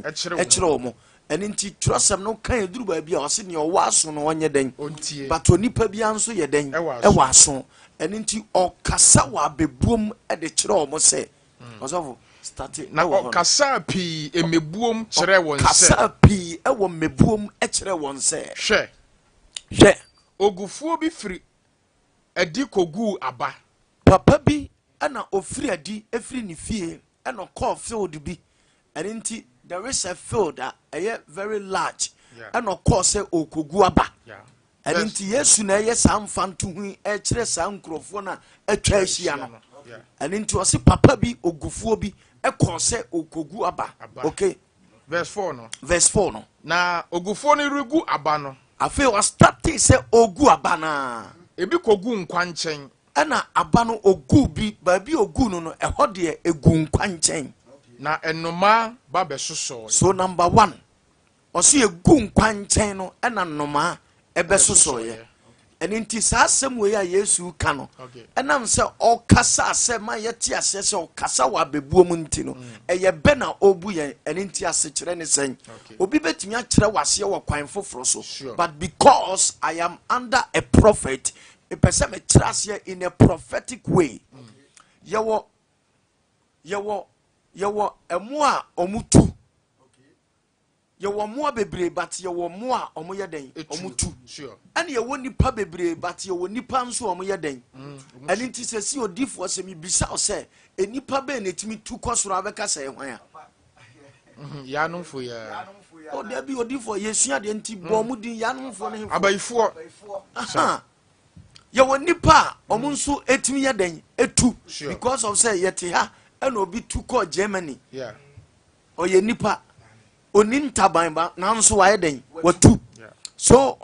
echire omo eni nti trosem no kan eduru ba bia o se ne o waso no onye den but onipa bia nso ye den e waso eni nti o kasa wa bebuom e de kire omo se osofo start na o kasa pi emebuom kire won se kasa pi e wo mebuom e kire won se hwe ogufuo bi firi adi kogu aba papa bi ana ofiri adi efiri ni fie ana call field bi eni nti there is a field that very large and of course okogu aba and nti Yesu na ye sam fanto hu e kire sam nkrofo na atwa ahia no and nti o se papa bi ogufuo bi e kose okogu aba okay verse 4 no na ogufuo ni regu aba no afi o start say ogu aba na ebi kogu nkwanchen ana aba no ogu bi ba bi ogu no eho de egu nkwanchen na enoma ba besoso so number 1 oso egu nkwanchen no ena nnoma ebesoso ye eni nti sa asem we ya Yesu ka no enam se o kasa ase ma yeti ase se o kasa wa bebuom nti no eye be na obu ye eni nti ase kire ne sen obi betimi a kire wase wo kwan foforo so but because I am under a prophet a person me kire ase in a prophetic way yewo emu a omutu yewo mo bebre but yewo mo a omoye den omutu ene yewo nipa bebre but yewo nipa nso omoye den ene nti se si odifo se mi bisa o se enipa be na etimi tu kosoro abeka se hwan a ya nomfo ya o de bi odifo yesua de nti bo mu din ya nomfo ne abayifo yewo nipa omunso etimi ye den etu because of say yete ha eno obi tu ko Germany oye nipa oni ntaban ba nanso waye den watu so